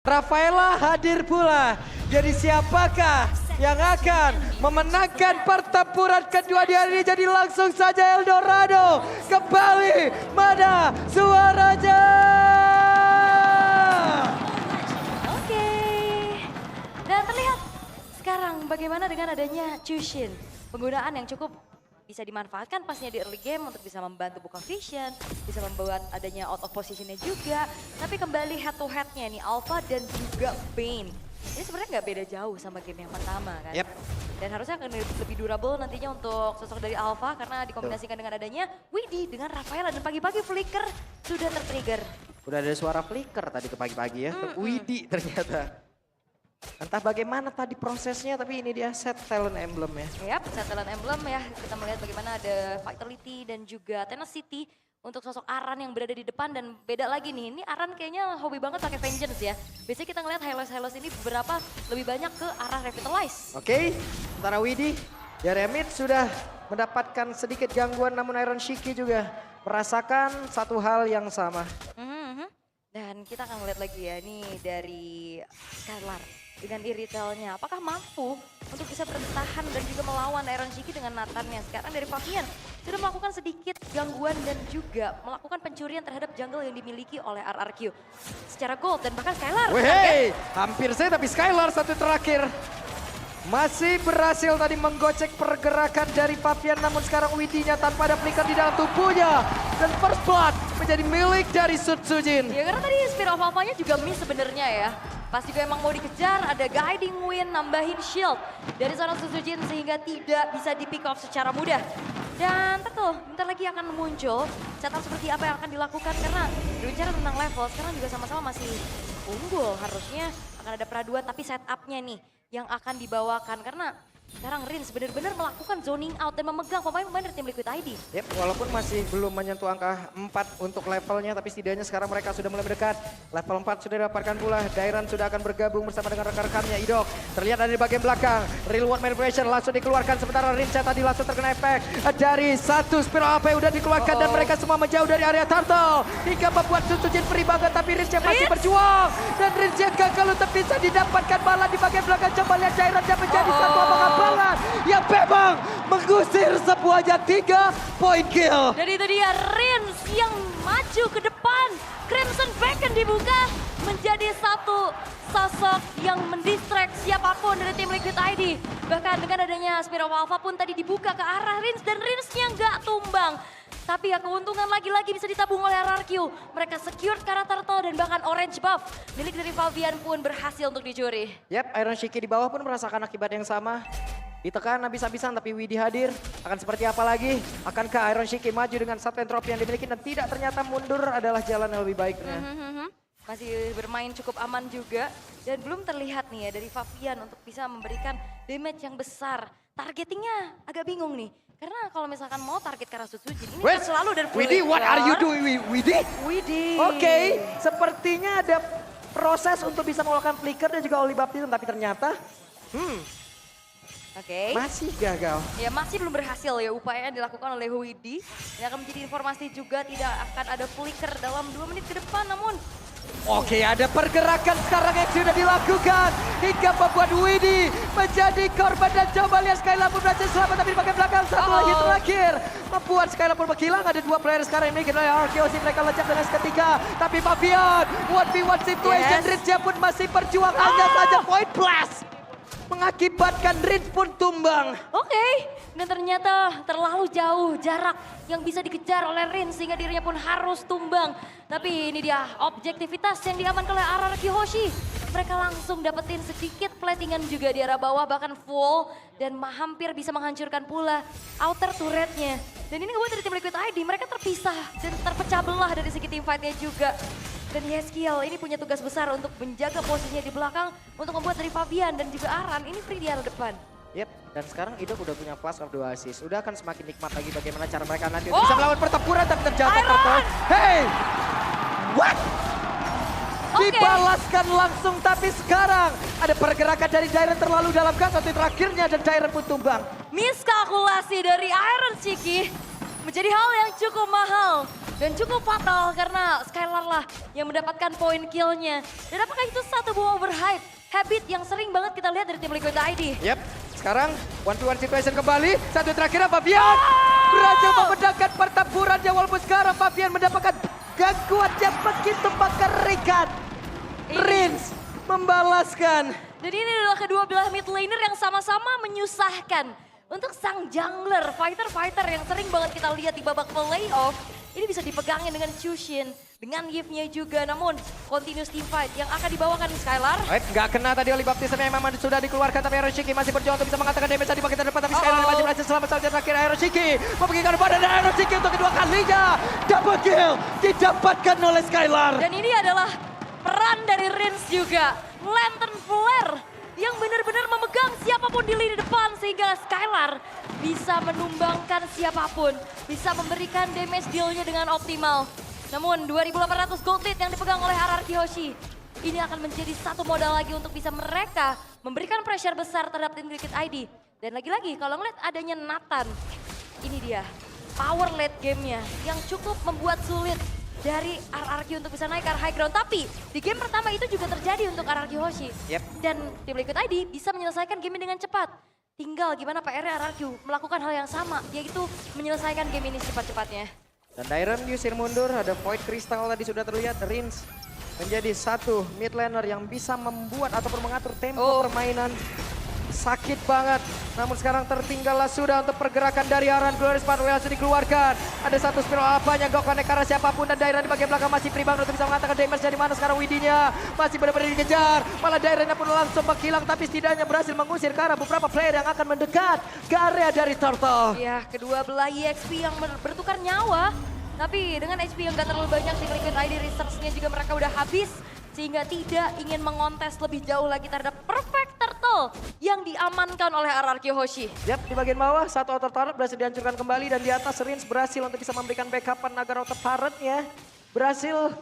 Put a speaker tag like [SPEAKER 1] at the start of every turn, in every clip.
[SPEAKER 1] Rafaela hadir pula. Jadi siapakah yang akan memenangkan pertempuran kedua di hari ini? Jadi langsung saja Eldorado kembali. Mana suaranya?
[SPEAKER 2] Oke. Dan terlihat sekarang bagaimana dengan adanya Chushin. Penggunaan yang cukup bisa dimanfaatkan pastinya di early game untuk bisa membantu buka vision, bisa membuat adanya out of positionnya juga. Tapi kembali head to headnya nih Alpha dan juga Bane. Ini sebenarnya nggak beda jauh sama game yang pertama kan.
[SPEAKER 1] Yep.
[SPEAKER 2] Dan harusnya akan lebih durable nantinya untuk sosok dari Alpha karena dikombinasikan dengan adanya Widhi dengan Rafaela dan pagi-pagi Flicker sudah tertrigger.
[SPEAKER 1] Udah ada suara flicker tadi ke pagi-pagi ya. Widhi ternyata. Entah bagaimana tadi prosesnya, tapi ini dia set talent emblem ya.
[SPEAKER 2] Yap, set talent emblem ya. Kita melihat bagaimana ada Vitality dan juga Tenacity untuk sosok Aran yang berada di depan dan beda lagi nih. Ini Aran kayaknya hobi banget pakai Vengeance ya. Biasanya kita ngeliat Hylos ini beberapa lebih banyak ke arah Revitalize.
[SPEAKER 1] Oke, sementara Widhi, Jeremit sudah mendapatkan sedikit gangguan, namun Iron Shiki juga merasakan satu hal yang sama.
[SPEAKER 2] Dan kita akan melihat lagi ya, ini dari Skylar dengan iritelnya. Apakah mampu untuk bisa bertahan dan juga melawan Iron Shiki dengan Nathannya. Sekarang dari Fabian sudah melakukan sedikit gangguan dan juga melakukan pencurian terhadap jungle yang dimiliki oleh RRQ. Secara gold dan bahkan Skylar.
[SPEAKER 1] Wehey, hampir saya tapi Skylar satu terakhir. Masih berhasil tadi menggocek pergerakan dari Fabian, namun sekarang Widhi-nya tanpa ada flicker di dalam tubuhnya. Dan first blood menjadi milik dari Sutsujin.
[SPEAKER 2] Ya karena tadi Spear of Alpha-nya juga miss sebenarnya ya. Pas juga emang mau dikejar, ada Guiding Wind nambahin shield dari seorang Sutsujin sehingga tidak bisa di pick off secara mudah. Dan tentu bentar lagi akan muncul setup seperti apa yang akan dilakukan karena berbicara tentang level sekarang juga sama-sama masih unggul. Harusnya akan ada peraduan tapi setupnya nih yang akan dibawakan karena sekarang Rins benar-benar melakukan zoning out dan memegang pemain-pemain dari tim Liquid ID.
[SPEAKER 1] Yep, walaupun masih belum menyentuh angka 4 untuk levelnya, tapi setidaknya sekarang mereka sudah mulai mendekat. Level 4 sudah didapatkan pula, Dairan sudah akan bergabung bersama dengan rekan-rekannya. Idok terlihat ada di bagian belakang, Real World Manipulation langsung dikeluarkan, sementara Rinca tadi langsung terkena efek dari satu Spiral AP udah dikeluarkan dan mereka semua menjauh dari area turtle. Hingga membuat Sutsujin free banget, tapi Rinca masih berjuang. Dan Rinca gagal untuk bisa didapatkan malah di bagian belakang. Coba lihat Dairan yang menjadi satu abang yang memang mengusir semuanya 3 point kill.
[SPEAKER 2] Dan itu dia Rins yang maju ke depan. Crimson Beacon dibuka menjadi satu sosok yang mendistract siapapun dari tim Liquid ID. Bahkan dengan adanya Spear of Alpha pun tadi dibuka ke arah Rins dan Rinsnya nggak tumbang. Tapi ya keuntungan lagi-lagi bisa ditabung oleh RRQ. Mereka secure karena turtle dan bahkan orange buff milik dari Fabian pun berhasil untuk dicuri.
[SPEAKER 1] Yap, Iron Shiki di bawah pun merasakan akibat yang sama. Ditekan habis-habisan tapi Widhi hadir. Akan seperti apa lagi? Akankah Iron Shiki maju dengan satu entropi yang dimiliki dan tidak ternyata mundur adalah jalan yang lebih baiknya.
[SPEAKER 2] Masih bermain cukup aman juga. Dan belum terlihat nih ya dari Fabian untuk bisa memberikan damage yang besar. Targetingnya agak bingung nih. Karena kalau misalkan mau target ke arah Sutsujin ini kan selalu dari
[SPEAKER 1] Widhi, what are you doing, Widhi?
[SPEAKER 2] Widhi.
[SPEAKER 1] Oke, sepertinya ada proses untuk bisa melakukan flicker dan juga holy baptism, tapi ternyata masih gagal.
[SPEAKER 2] Ya masih belum berhasil ya upaya yang dilakukan oleh Widhi. Yang akan menjadi informasi juga tidak akan ada flicker dalam 2 menit ke depan namun
[SPEAKER 1] Oke, ada pergerakan sekarang yang sudah dilakukan hingga membuat Widhi menjadi korban dan coba lihat Skylar pun berhasil selamat tapi di bagian belakang satu lagi terakhir membuat Skylar pun menghilang. Ada 2 player sekarang ini oleh RKOC, mereka lejak dengan ketiga tapi Fabian 1v1 situation. Rinca pun masih berjuang hanya saja point blast mengakibatkan Rinca pun tumbang.
[SPEAKER 2] Oke, dan ternyata terlalu jauh jarak yang bisa dikejar oleh Rin sehingga dirinya pun harus tumbang. Tapi ini dia objektivitas yang diamankan oleh RRQ Hoshi. Mereka langsung dapetin sedikit platingan juga di arah bawah bahkan full dan hampir bisa menghancurkan pula outer turretnya. Dan ini ngebuat dari tim Liquid ID mereka terpisah dan terpecah belah dari segi team fightnya juga. Dan Yeskiel ini punya tugas besar untuk menjaga posisinya di belakang untuk membuat dari Fabian dan juga Aran ini free di arah depan.
[SPEAKER 1] Yep, dan sekarang Idok udah punya flash of 2 assist. Udah akan semakin nikmat lagi bagaimana cara mereka nanti untuk bisa melawan pertempuran tapi terjatuh turtle. Hey! What? Dibalaskan langsung tapi sekarang ada pergerakan dari Dairan terlalu dalam gas. Satu terakhirnya dan Dairan pun tumbang.
[SPEAKER 2] Miskalkulasi dari Iron Shiki menjadi hal yang cukup mahal dan cukup fatal karena Skylar lah yang mendapatkan poin killnya. Dan apakah itu satu buah overhype habit yang sering banget kita lihat dari tim Liquid ID?
[SPEAKER 1] Yep, sekarang 1v1 situation kembali. Satu terakhir Fabian berhasil membedakan pertempurannya walaupun sekarang Fabian mendapatkan gangguan yang begitu mengerikan. Rins membalaskan.
[SPEAKER 2] Dan ini adalah kedua belah mid laner yang sama-sama menyusahkan. Untuk sang jungler, fighter-fighter yang sering banget kita lihat di babak playoff, ini bisa dipegangin dengan Chushin, dengan Yves-nya juga. Namun, continuous team fight yang akan dibawakan Skylar.
[SPEAKER 1] Nggak kena tadi oleh baptism yang memang sudah dikeluarkan, tapi Hiroshiki masih berjuang untuk bisa mengatakan damage di bagian depan. Tapi Skylar masih berhasil selamat saja terakhir. Hiroshiki membagikan badan dan Hiroshiki untuk kedua kalinya. Double kill didapatkan oleh Skylar.
[SPEAKER 2] Dan ini adalah peran dari Rins juga. Lantern Flare yang benar-benar memegang siapapun di lini depan sehingga Skylar bisa menumbangkan siapapun, bisa memberikan damage deal-nya dengan optimal. Namun 2.800 gold lead yang dipegang oleh RRQ Hoshi, ini akan menjadi satu modal lagi untuk bisa mereka memberikan pressure besar terhadap tim Liquid ID. Dan lagi-lagi kalau ngeliat adanya Nathan, ini dia power late game-nya yang cukup membuat sulit dari RRQ untuk bisa naik ke high ground. Tapi di game pertama itu juga terjadi untuk RRQ Hoshi. Dan tim Liquid ID bisa menyelesaikan game ini dengan cepat. Tinggal gimana PR-nya RRQ melakukan hal yang sama, yaitu menyelesaikan game ini cepat-cepatnya.
[SPEAKER 1] Dan Dairon diusir mundur, ada Void Crystal tadi sudah terlihat. Rins menjadi satu mid laner yang bisa membuat ataupun mengatur tempo permainan. Sakit banget, namun sekarang tertinggallah sudah untuk pergerakan dari Aran. Glorious Pathway langsung dikeluarkan. Ada satu spiral apanya, gak connect karena siapapun. Dan Dairon di bagian belakang masih free banget untuk bisa mengatakan damage dari mana sekarang Widinya. Masih benar-benar dikejar, malah Daironnya pun langsung menghilang. Tapi setidaknya berhasil mengusir ke arah beberapa player yang akan mendekat ke area dari Turtle.
[SPEAKER 2] Ya, kedua belah EXP yang bertukar nyawa. Tapi dengan HP yang gak terlalu banyak, tim Liquid ID research-nya juga mereka udah habis. Sehingga tidak ingin mengontes lebih jauh lagi terhadap Perfect Turtle yang diamankan oleh RRQ Hoshi.
[SPEAKER 1] Yap, di bagian bawah satu outer turret berhasil dihancurkan kembali dan di atas Rins berhasil untuk bisa memberikan backupan agar outer turretnya berhasil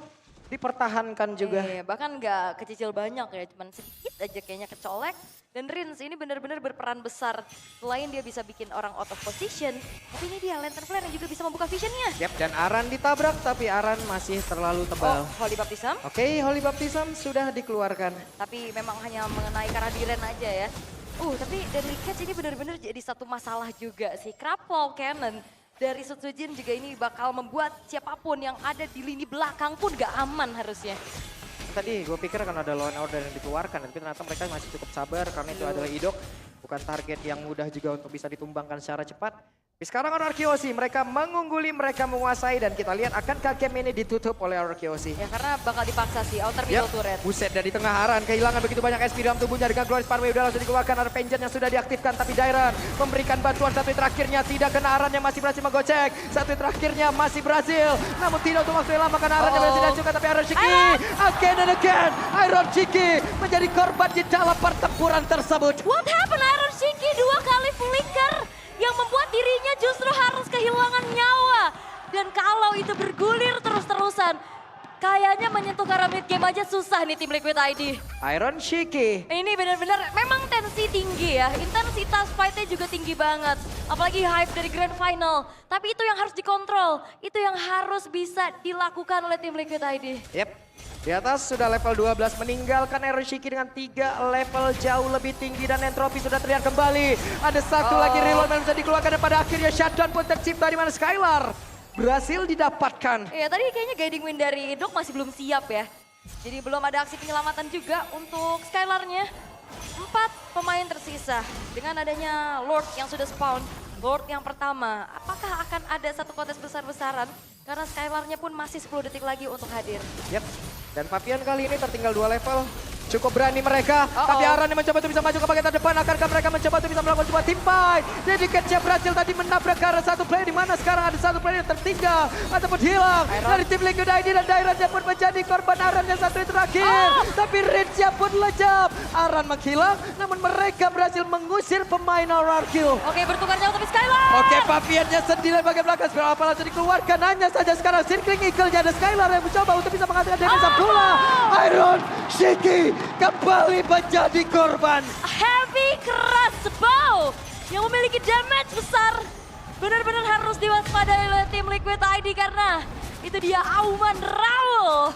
[SPEAKER 1] dipertahankan juga.
[SPEAKER 2] Bahkan nggak kecicil banyak ya, cuman sedikit aja kayaknya kecolek. Dan Rins ini benar-benar berperan besar. Selain dia bisa bikin orang out of position, tapi ini dia Lantern Flare yang juga bisa membuka visionnya.
[SPEAKER 1] Yap, dan Aran ditabrak tapi Aran masih terlalu tebal.
[SPEAKER 2] Holy Baptism.
[SPEAKER 1] Oke, Holy Baptism sudah dikeluarkan.
[SPEAKER 2] Tapi memang hanya mengenai Karadiren aja ya. Tapi Deadly Catch ini benar-benar jadi satu masalah juga sih. Crapwall Cannon dari Sutsujin juga ini bakal membuat siapapun yang ada di lini belakang pun gak aman harusnya.
[SPEAKER 1] Tadi gue pikir akan ada law and order yang dikeluarkan, tapi ternyata mereka masih cukup sabar karena itu adalah Idok. Bukan target yang mudah juga untuk bisa ditumbangkan secara cepat. Tapi sekarang RRQ mereka mengungguli, mereka menguasai dan kita lihat akankah game ini ditutup oleh RRQ.
[SPEAKER 2] Ya karena bakal dipaksa sih, outer middle turret.
[SPEAKER 1] Buset, dari tengah Aran kehilangan begitu banyak SP dalam tubuhnya dengan Glorious Pathway udah langsung dikeluarkan. Ada Vengeance yang sudah diaktifkan tapi Dairon memberikan bantuan. Satu terakhirnya tidak kena Aran yang masih berhasil menggocek. Satu terakhirnya masih berhasil. Namun tidak untuk waktu yang lama karena Aran yang berhasil dihancurkan tapi Hiroshiki again and again. Hiroshiki menjadi korban di dalam pertempuran tersebut.
[SPEAKER 2] What happened Hiroshiki 2 kali flicker yang membuat dirinya justru harus kehilangan nyawa. Dan kalau itu bergulir terus-terusan, kayaknya menyentuh ke arah mid game aja susah nih tim Liquid ID.
[SPEAKER 1] Hiroshiki.
[SPEAKER 2] Ini benar-benar memang tensi tinggi ya, intensitas fightnya juga tinggi banget. Apalagi hype dari Grand Final. Tapi itu yang harus dikontrol, itu yang harus bisa dilakukan oleh tim Liquid ID.
[SPEAKER 1] Yep. Di atas sudah level 12 meninggalkan Hiroshiki dengan 3 level jauh lebih tinggi dan entropi sudah terlihat kembali. Ada satu lagi reload yang bisa dikeluarkan dan pada akhirnya shutdown pun tercipta di mana Skylar berhasil didapatkan.
[SPEAKER 2] Iya tadi kayaknya guiding win dari Idok masih belum siap ya. Jadi belum ada aksi penyelamatan juga untuk Skylarnya. 4 pemain tersisa dengan adanya Lord yang sudah spawn. Lord yang pertama, apakah akan ada satu kontes besar-besaran? Karena Skylarnya pun masih 10 detik lagi untuk hadir.
[SPEAKER 1] Yep. Dan Fabian kali ini tertinggal 2 level. Cukup berani mereka, tapi Aran yang mencoba untuk bisa maju ke bagian terdepan. Akankah mereka mencoba untuk bisa melakukan sebuah team fight? Jadi Catch berhasil tadi menabrak ke arah satu player di mana sekarang ada satu player yang tertinggal ataupun hilang dari tim Liquid ID dan Dairon pun menjadi korban Aran yang satu itu terakhir. Tapi Rince pun lejap. Aran menghilang, namun mereka berhasil mengusir pemain RRQ.
[SPEAKER 2] Oke, bertukar jauh tapi Skylar.
[SPEAKER 1] Oke, Fabiannya sendiri bagian belakang. Spiral apa langsung dikeluarkan. Hanya saja sekarang Circling Eagle-nya ada Skylar yang mencoba untuk bisa mengatakan damage pula. Hiroshiki kembali menjadi korban.
[SPEAKER 2] Heavy Crossbow yang memiliki damage besar benar-benar harus diwaspadai oleh tim Liquid ID karena itu dia Auman Raul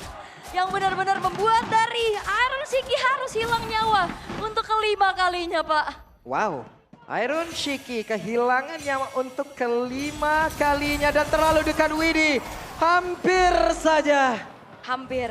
[SPEAKER 2] yang benar-benar membuat dari Iron Shiki harus hilang nyawa untuk kelima kalinya, Pak.
[SPEAKER 1] Wow, Iron Shiki kehilangan nyawa untuk kelima kalinya dan terlalu dekat Widi. Hampir saja.
[SPEAKER 2] Hampir.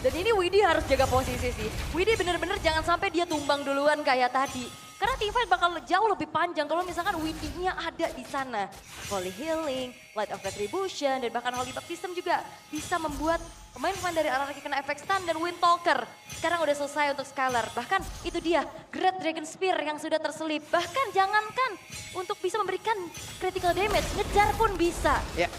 [SPEAKER 2] Dan ini Widi harus jaga posisi sih. Widi benar-benar jangan sampai dia tumbang duluan kayak tadi. Karena teamfight bakal jauh lebih panjang kalau misalkan Widi-nya ada di sana. Holy Healing, Light of Retribution, dan bahkan Holy Baptism juga bisa membuat pemain-pemain dari RRQ kena efek stun dan Windtalker. Sekarang udah selesai untuk Skylar. Bahkan itu dia Great Dragon Spear yang sudah terselip. Bahkan jangankan untuk bisa memberikan critical damage, ngejar pun bisa.
[SPEAKER 1] Ya,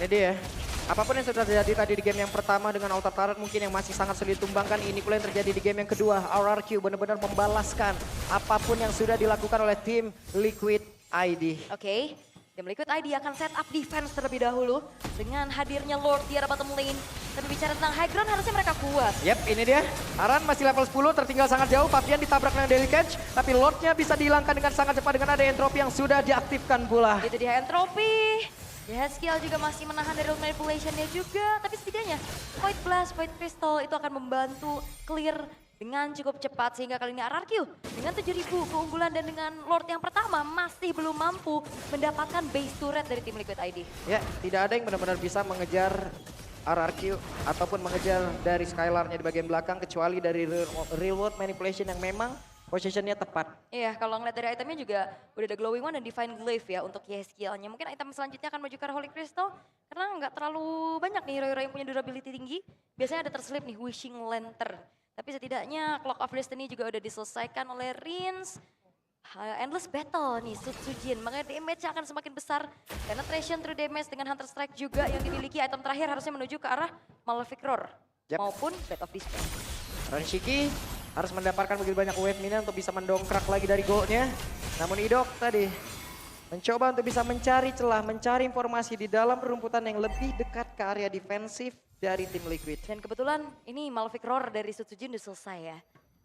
[SPEAKER 1] ini dia. Apapun yang sudah terjadi tadi di game yang pertama dengan auto turret mungkin yang masih sangat sulit ditumbangkan, ini pula yang terjadi di game yang kedua. RRQ benar-benar membalaskan apapun yang sudah dilakukan oleh tim Liquid ID.
[SPEAKER 2] Oke, tim Liquid ID akan set up defense terlebih dahulu dengan hadirnya Lord di arah bottom lane. Tapi bicara tentang high ground harusnya mereka kuat.
[SPEAKER 1] Yep, ini dia. Aran masih level 10, tertinggal sangat jauh. Fabian ditabrak dengan Daily Catch, tapi Lordnya bisa dihilangkan dengan sangat cepat dengan ada entropy yang sudah diaktifkan pula.
[SPEAKER 2] Itu dia entropy. Yeskiel juga masih menahan dari manipulation-nya juga. Tapi setidaknya Void Blast, Void Crystal itu akan membantu clear dengan cukup cepat. Sehingga kali ini RRQ dengan 7.000 keunggulan dan dengan Lord yang pertama masih belum mampu mendapatkan base turret dari tim Liquid ID.
[SPEAKER 1] Ya, tidak ada yang benar-benar bisa mengejar RRQ ataupun mengejar dari Skylar-nya di bagian belakang kecuali dari real world manipulation yang memang positionnya tepat.
[SPEAKER 2] Iya, kalau ngeliat dari itemnya juga udah ada Glowing One dan Divine Glaive ya untuk Yeskiel-nya. Mungkin item selanjutnya akan maju ke arah Holy Crystal karena nggak terlalu banyak nih hero-hero yang punya durability tinggi. Biasanya ada terselip nih Wishing Lantern. Tapi setidaknya Clock of Destiny juga udah diselesaikan oleh Rins. Endless Battle nih, Sutsujin. Makanya damage akan semakin besar. Penetration through damage dengan Hunter Strike juga yang dimiliki. Item terakhir harusnya menuju ke arah Malefic Roar.
[SPEAKER 1] Yep.
[SPEAKER 2] Maupun Blade of Despair.
[SPEAKER 1] Ranshiki harus mendapatkan begitu banyak wave minion untuk bisa mendongkrak lagi dari goalnya. Namun Idok tadi mencoba untuk bisa mencari celah, mencari informasi di dalam perumputan yang lebih dekat ke area defensif dari tim Liquid.
[SPEAKER 2] Dan kebetulan ini Malefic Roar dari Sutsujin udah selesai ya.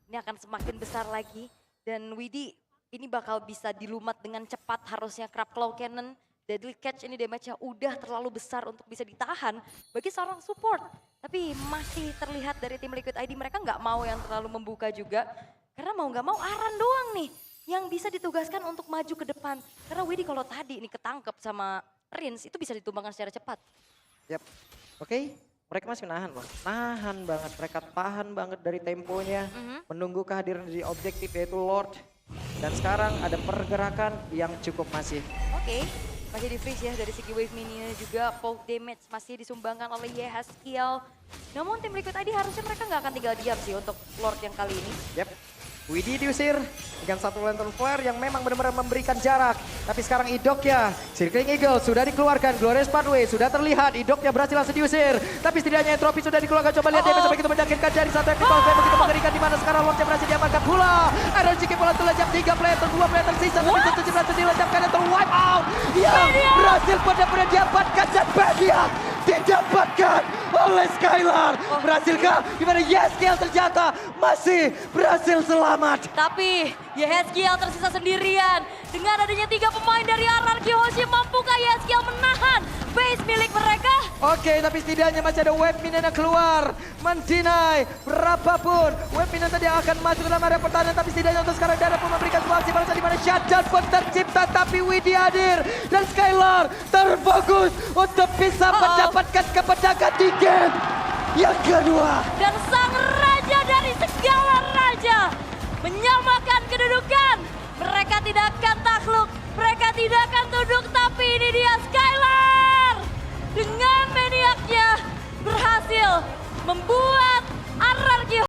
[SPEAKER 2] Ini akan semakin besar lagi. Dan Widi ini bakal bisa dilumat dengan cepat harusnya Crab Claw Cannon. Deadly Catch ini damage-nya udah terlalu besar untuk bisa ditahan bagi seorang support. Tapi masih terlihat dari tim Liquid ID mereka nggak mau yang terlalu membuka juga. Karena mau nggak mau Aran doang nih yang bisa ditugaskan untuk maju ke depan. Karena Widi kalau tadi ini ketangkep sama Rins itu bisa ditumbangkan secara cepat.
[SPEAKER 1] Yap, oke. Mereka masih nahan loh, nahan banget. Mereka tahan banget dari temponya. Menunggu kehadiran dari objektif yaitu Lord. Dan sekarang ada pergerakan yang cukup masif.
[SPEAKER 2] Oke. Masih di freeze ya dari segi wave minion juga, poke damage masih disumbangkan oleh Yeskiel. Namun tim Liquid ID harusnya mereka nggak akan tinggal diam sih untuk Lord yang kali ini.
[SPEAKER 1] Yap, Widi diusir dengan satu lantern flare yang memang benar-benar memberikan jarak. Tapi sekarang Idoknya, Circling Eagle sudah dikeluarkan, Glorious Pathway sudah terlihat, Idoknya berhasil langsung diusir. Tapi setidaknya entropy sudah dikeluarkan, coba lihat damage begitu menyakitkan dari satu epical flame begitu mengerikan di mana sekarang Lordnya berhasil diamankan pula. Iron Shiki pula terlejap 3 player, 2 player tersisa, tapi Sutsujin berhasil dilecapkan dan terwipe out. Yang berhasil benar-benar didapatkan dan Badiak didapatkan oleh Skylar. Berhasilkah? Gimana Yeskiel ternyata masih berhasil selamat.
[SPEAKER 2] Tapi Yeskiel tersisa sendirian. Dengan adanya 3 pemain dari RRQ Hoshi, mampukah Yeskiel menahan base milik mereka?
[SPEAKER 1] Oke, tapi setidaknya masih ada wave minion yang keluar. Mendinai berapapun wave minion tadi akan masuk dalam area pertahanan. Tapi setidaknya untuk sekarang Dara pun memberikan sebuah aksi balasan di mana shutdown pun tercipta. Tapi Widi hadir dan Skylar terfokus untuk bisa mendapatkan kemenangan di game yang kedua.
[SPEAKER 2] Dan sang raja dari segala raja menyamakan kedudukan. Mereka tidak akan takluk, mereka tidak akan tunduk, tapi ini dia